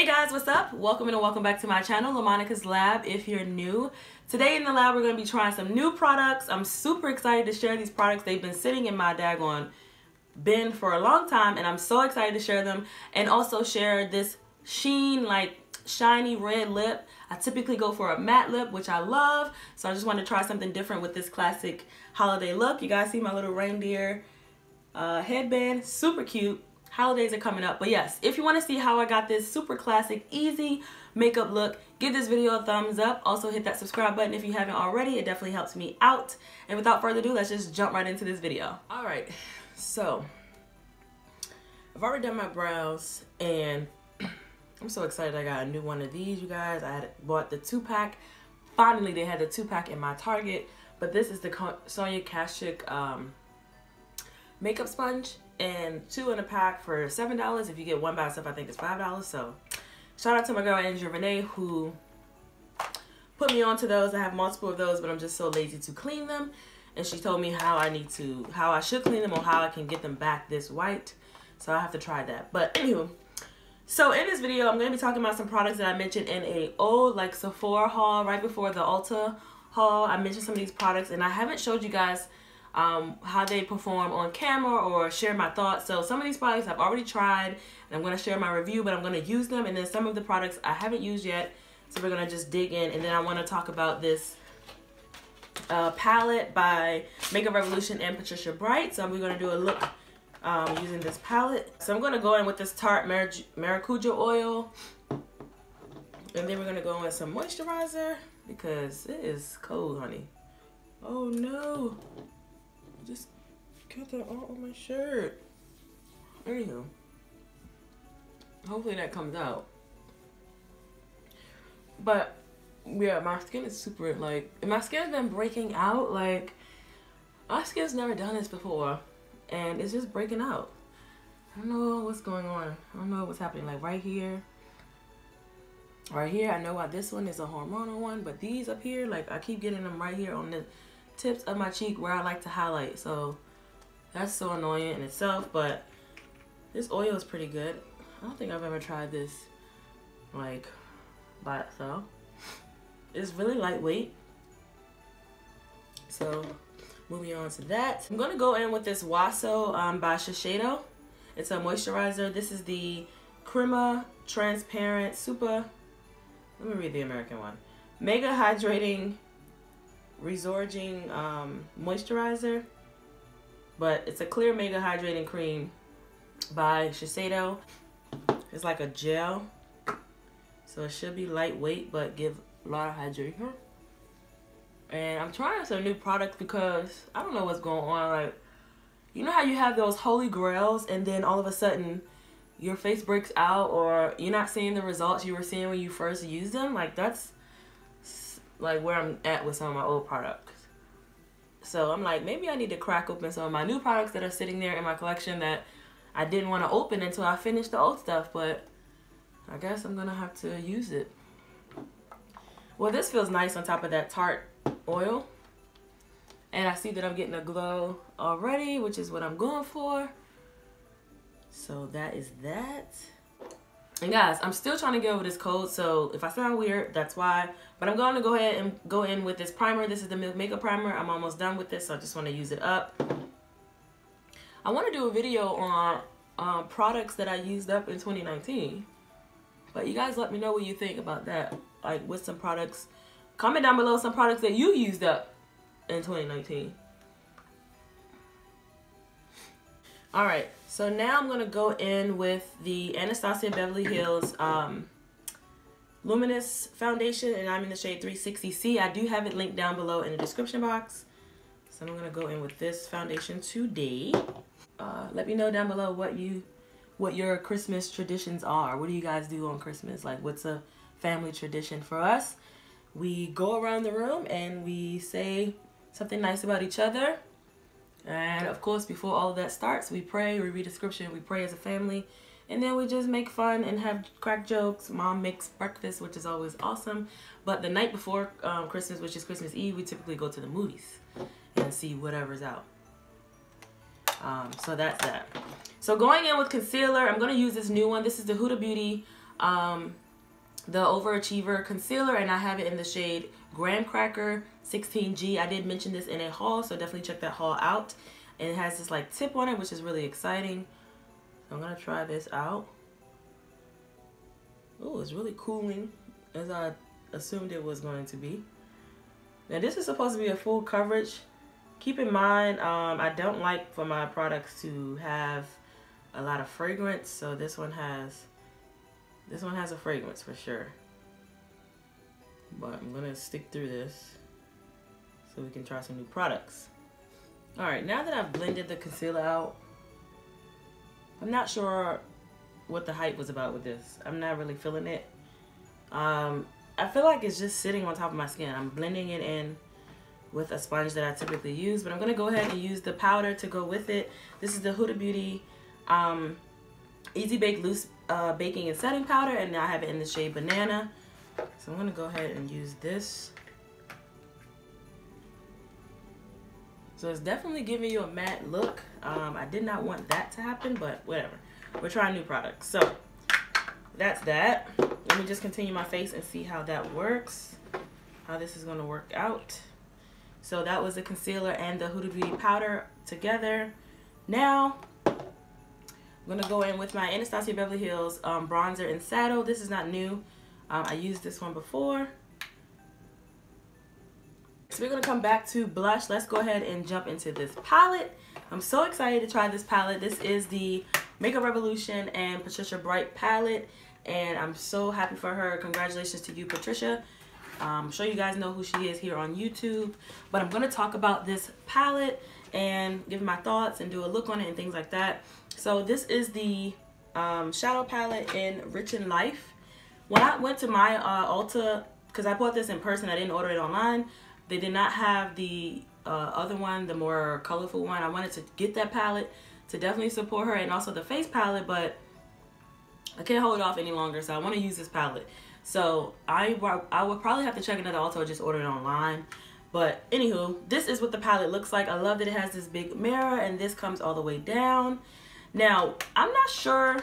Hey guys, what's up? Welcome and welcome back to my channel, LaMonicas Lab, if you're new. Today in the lab, we're going to be trying some new products. I'm super excited to share these products. They've been sitting in my daggone bin for a long time, and I'm so excited to share them. And also share this sheen, like shiny red lip. I typically go for a matte lip, which I love. So I just want to try something different with this classic holiday look. You guys see my little reindeer headband? Super cute. Holidays are coming up, but yes, if you want to see how I got this super classic, easy makeup look, give this video a thumbs up. Also hit that subscribe button if you haven't already. It definitely helps me out. And without further ado, let's just jump right into this video. All right, so I've already done my brows, and I'm so excited I got a new one of these, you guys. I had bought the 2-pack. Finally, they had the 2-pack in my Target, but this is the Poshychic makeup sponge. And 2 in a pack for $7. If you get one by itself, I think it's $5. So shout out to my girl Andrea Renee who put me onto those. I have multiple of those, but I'm just so lazy to clean them. And she told me how I should clean them or how I can get them back this white. So I have to try that. But anywho, so in this video, I'm going to be talking about some products that I mentioned in a old like Sephora haul right before the Ulta haul. I mentioned some of these products, and I haven't showed you guys how they perform on camera or share my thoughts. So some of these products I've already tried, and I'm going to share my review, but I'm going to use them. And then some of the products I haven't used yet, so we're going to just dig in. And then I want to talk about this palette by Makeup Revolution and Patricia Bright. So we're going to do a look using this palette. So I'm going to go in with this Tarte Maracuja oil, and then we're going to go in with some moisturizer because it is cold, honey. Oh no, just got that all on my shirt. Anywho, hopefully that comes out. But yeah, my skin is super, like, my skin's been breaking out. Like, my skin's never done this before, and it's just breaking out. I don't know what's going on. I don't know what's happening. Like right here, I know why this one is a hormonal one, but these up here, like, I keep getting them right here on the tips of my cheek where I like to highlight. So that's so annoying in itself, but this oil is pretty good. I don't think I've ever tried this like by itself. It's really lightweight. So moving on to that, I'm gonna go in with this Xoxo by Shisedo. It's a moisturizer. This is the Crema Transparent Super, let me read the American one, Mega Hydrating Resorging moisturizer, but it's a clear mega hydrating cream by Shisedo. It's like a gel, so it should be lightweight but give a lot of hydration. And I'm trying some new products because I don't know what's going on. Like, you know how you have those holy grails and then all of a sudden your face breaks out, or you're not seeing the results you were seeing when you first used them? Like, that's like where I'm at with some of my old products. So I'm like, maybe I need to crack open some of my new products that are sitting there in my collection that I didn't want to open until I finished the old stuff, but I guess I'm gonna have to use it. Well, this feels nice on top of that Tarte oil, and I see that I'm getting a glow already, which is what I'm going for. So that is that. And guys, I'm still trying to get over this cold, so if I sound weird, that's why. But I'm going to go ahead and go in with this primer. This is the Milk Makeup Primer. I'm almost done with this, so I just want to use it up. I want to do a video on products that I used up in 2019. But you guys let me know what you think about that. Like, with some products. Comment down below some products that you used up in 2019. Alright, so now I'm going to go in with the Anastasia Beverly Hills Luminous Foundation, and I'm in the shade 360C. I do have it linked down below in the description box. So I'm going to go in with this foundation today. Let me know down below what your Christmas traditions are. What do you guys do on Christmas? Like, what's a family tradition? For us, we go around the room and we say something nice about each other. And of course, before all of that starts, we pray, we read the scripture, we pray as a family, and then we just make fun and have crack jokes. Mom makes breakfast, which is always awesome. But the night before Christmas, which is Christmas Eve, we typically go to the movies and see whatever's out. So that's that. So going in with concealer, I'm going to use this new one. This is the Huda Beauty the Overachiever Concealer, and I have it in the shade Graham Cracker 16G. I did mention this in a haul, so definitely check that haul out. And it has this like tip on it, which is really exciting. So I'm gonna try this out. Oh, it's really cooling, as I assumed it was going to be. Now this is supposed to be a full coverage. Keep in mind, I don't like for my products to have a lot of fragrance, so this one has a fragrance for sure. But I'm gonna stick through this so we can try some new products. All right, now that I've blended the concealer out, I'm not sure what the hype was about with this. I'm not really feeling it. I feel like it's just sitting on top of my skin. I'm blending it in with a sponge that I typically use, but I'm gonna go ahead and use the powder to go with it. This is the Huda Beauty Easy Bake Loose Baking and Setting Powder, and I have it in the shade Banana. So I'm gonna go ahead and use this. So it's definitely giving you a matte look. I did not want that to happen, but whatever. We're trying new products. So that's that. Let me just continue my face and see how that works, how this is gonna work out. So that was the concealer and the Huda Beauty powder together. Now, I'm gonna go in with my Anastasia Beverly Hills bronzer in Saddle. This is not new. I used this one before. So we're gonna come back to blush. Let's go ahead and jump into this palette. I'm so excited to try this palette. This is the Makeup Revolution and Patricia Bright palette, and I'm so happy for her. Congratulations to you, Patricia. I'm sure you guys know who she is here on YouTube, but I'm gonna talk about this palette and give my thoughts and do a look on it and things like that. So this is the shadow palette in Rich in Life. When I went to my Ulta, because I bought this in person, I didn't order it online. They did not have the other one, the more colorful one. I wanted to get that palette to definitely support her, and also the face palette, but I can't hold it off any longer, so I want to use this palette. So I would probably have to check another Ulta or just order it online. But anywho, this is what the palette looks like. I love that it has this big mirror, and this comes all the way down. Now, I'm not sure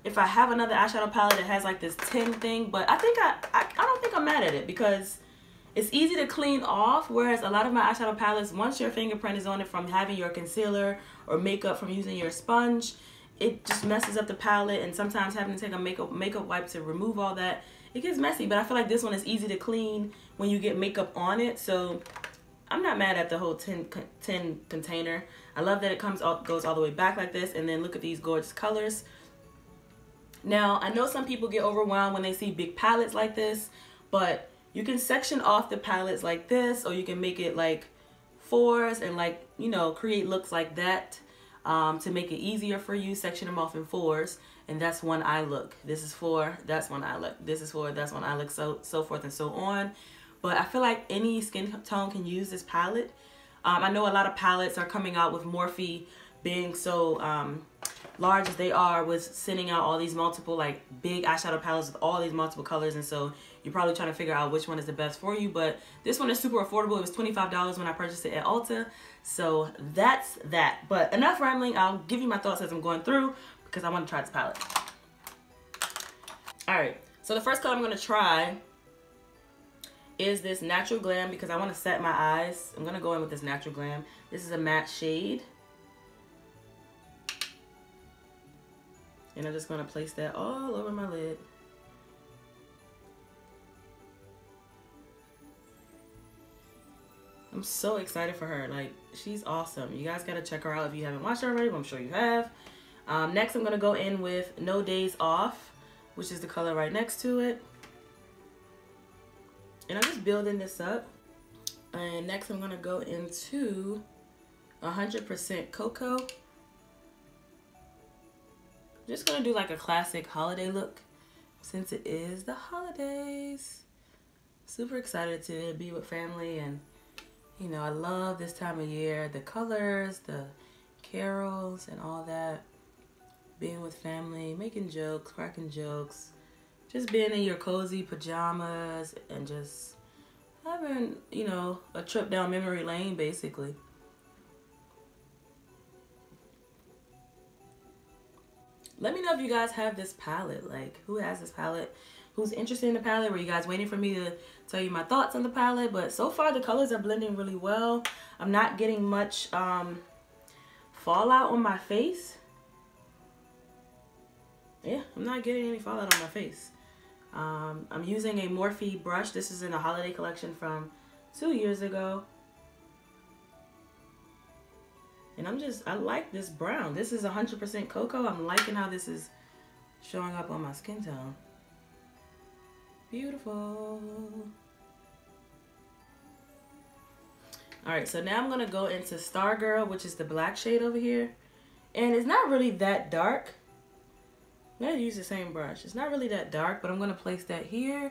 if I have another eyeshadow palette that has like this tin thing, but I don't think I'm mad at it, because it's easy to clean off, whereas a lot of my eyeshadow palettes, once your fingerprint is on it from having your concealer or makeup from using your sponge, it just messes up the palette, and sometimes having to take a makeup wipe to remove all that, it gets messy. But I feel like this one is easy to clean when you get makeup on it, so I'm not mad at the whole tin container. I love that it goes all the way back like this, and then look at these gorgeous colors. Now, I know some people get overwhelmed when they see big palettes like this, but you can section off the palettes like this, or you can make it like fours and, like, you know, create looks like that to make it easier for you. Section them off in fours, and that's one eye look. This is four, that's one eye look. This is four, that's one eye look, so forth and so on. But I feel like any skin tone can use this palette. I know a lot of palettes are coming out with Morphe being so large as they are, with sending out all these multiple like big eyeshadow palettes with all these multiple colors, and so you're probably trying to figure out which one is the best for you. But this one is super affordable. It was $25 when I purchased it at Ulta, so that's that. But enough rambling. I'll give you my thoughts as I'm going through, because I want to try this palette. All right, so the first color I'm going to try is this Natural Glam, because I want to set my eyes. I'm going to go in with this Natural Glam. This is a matte shade, and I'm just going to place that all over my lid. I'm so excited for her. Like, she's awesome. You guys got to check her out if you haven't watched her already, but I'm sure you have. Next, I'm going to go in with No Days Off, which is the color right next to it. And I'm just building this up. And next, I'm going to go into 100% Cocoa. Just gonna do like a classic holiday look, since it is the holidays. Super excited to be with family, and you know, I love this time of year, the colors, the carols and all that. Being with family, making jokes, cracking jokes, just being in your cozy pajamas and just having, you know, a trip down memory lane basically. Let me know if you guys have this palette. Like, who has this palette? Who's interested in the palette? Were you guys waiting for me to tell you my thoughts on the palette? But so far, the colors are blending really well. I'm not getting much fallout on my face. Yeah, I'm not getting any fallout on my face. I'm using a Morphe brush. This is in a holiday collection from 2 years ago. And I like this brown. This is 100% cocoa. I'm liking how this is showing up on my skin tone. Beautiful. Alright, so now I'm going to go into Stargirl, which is the black shade over here. And it's not really that dark. I'm going to use the same brush. It's not really that dark, but I'm going to place that here.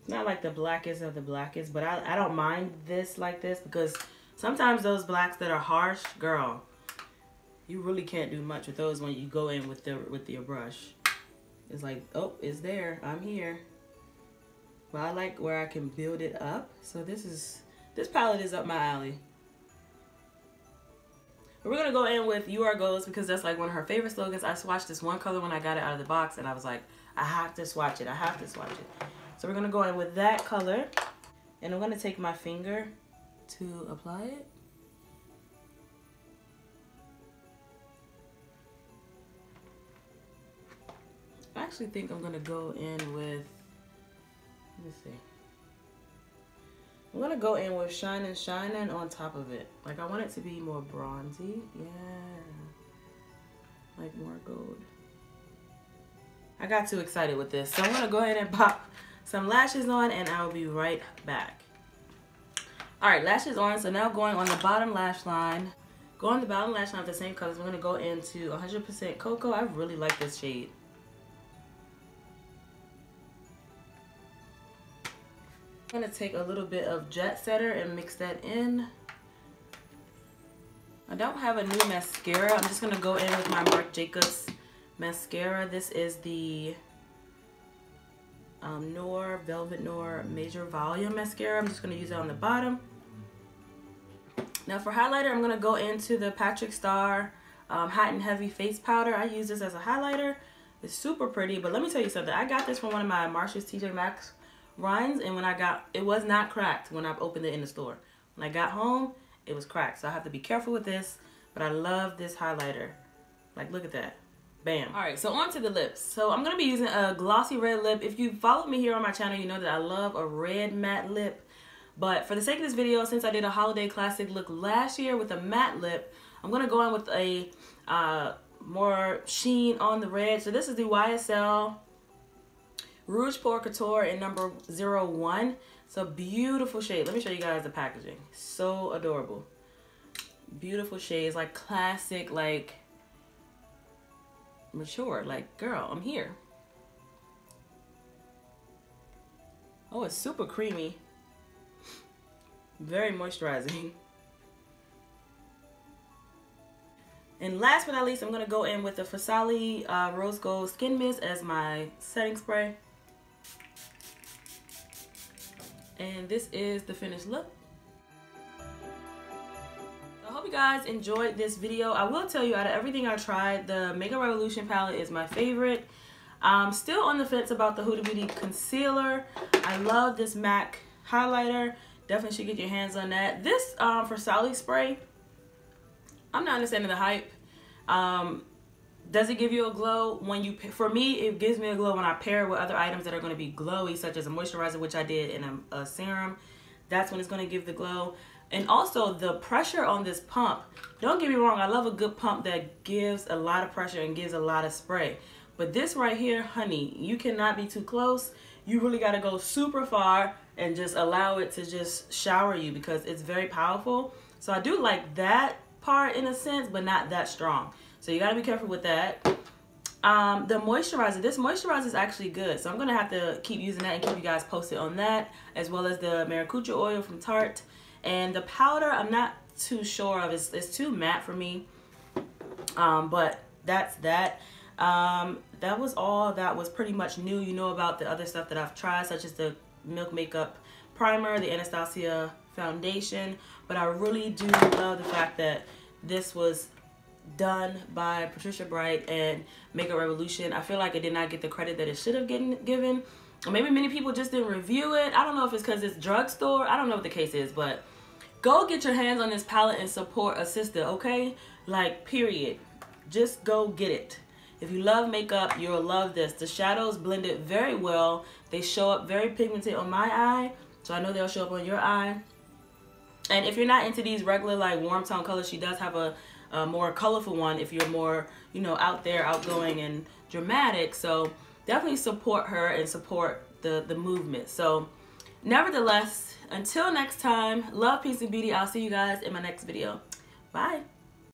Not like the blackest of the blackest, but I don't mind this like this, because sometimes those blacks that are harsh, girl, you really can't do much with those when you go in with your brush. It's like, oh, it's there, I'm here. But I like where I can build it up. So this palette is up my alley. But we're gonna go in with You Are Goals, because that's like one of her favorite slogans. I swatched this one color when I got it out of the box, and I was like, I have to swatch it. I have to swatch it. So we're going to go in with that color, and I'm going to take my finger to apply it. I actually think I'm going to go in with, let me see. I'm going to go in with Shining Shining on top of it. Like, I want it to be more bronzy. Yeah. Like more gold. I got too excited with this. So I'm going to go ahead and pop some lashes on, and I'll be right back. Alright, lashes on. So now going on the bottom lash line. Go on the bottom lash line with the same colors. We're going to go into 100% Cocoa. I really like this shade. I'm going to take a little bit of Jet Setter and mix that in. I don't have a new mascara. I'm just going to go in with my Marc Jacobs mascara. This is the Velvet Noir Major Volume Mascara. I'm just going to use it on the bottom. Now for highlighter, I'm going to go into the Patrick Star Hot and Heavy Face Powder. I use this as a highlighter. It's super pretty, but let me tell you something. I got this from one of my Marshalls TJ Maxx runs, and it was not cracked when I opened it in the store. When I got home, it was cracked. So I have to be careful with this, but I love this highlighter. Like, look at that. Bam. Alright, so on to the lips. So I'm going to be using a glossy red lip. If you followed me here on my channel, you know that I love a red matte lip. But for the sake of this video, since I did a holiday classic look last year with a matte lip, I'm going to go in with a more sheen on the red. So this is the YSL Rouge Pour Couture in number 01. It's a beautiful shade. Let me show you guys the packaging. So adorable. Beautiful shades, like classic, like mature, like girl, I'm here. Oh, it's super creamy, very moisturizing. And last but not least, I'm gonna go in with the Farsali Rose Gold Skin Mist as my setting spray. And this is the finished look. I hope you guys enjoyed this video. I will tell you, out of everything I tried, the Makeup Revolution palette is my favorite. I'm still on the fence about the Huda Beauty concealer. I love this MAC highlighter. Definitely should get your hands on that. This Farsali spray, I'm not understanding the hype. Does it give you a glow when you, for me, it gives me a glow when I pair it with other items that are going to be glowy, such as a moisturizer, which I did, and a serum. That's when it's going to give the glow. And also the pressure on this pump, don't get me wrong, I love a good pump that gives a lot of pressure and gives a lot of spray. But this right here, honey, you cannot be too close. You really got to go super far and just allow it to just shower you, because it's very powerful. So I do like that part in a sense, but not that strong. So you got to be careful with that. The moisturizer, this moisturizer is actually good. So I'm going to have to keep using that and keep you guys posted on that, as well as the Maracuja oil from Tarte. And the powder, I'm not too sure of. It's too matte for me. But that's that. That was all that was pretty much new. You know about the other stuff that I've tried, such as the Milk Makeup primer, the Anastasia foundation, but I really do love the fact that this was done by Patricia Bright and Makeup Revolution. I feel like it did not get the credit that it should have given. Or maybe many people just didn't review it. I don't know if it's because it's drugstore. I don't know what the case is, but go get your hands on this palette and support a sister, okay? Like, period. Just go get it. If you love makeup, you'll love this. The shadows blended very well. They show up very pigmented on my eye, so I know they'll show up on your eye. And if you're not into these regular, like, warm tone colors, she does have a more colorful one if you're more, you know, out there, outgoing and dramatic. So definitely support her and support the movement. So nevertheless, until next time, love, peace, and beauty. I'll see you guys in my next video. Bye.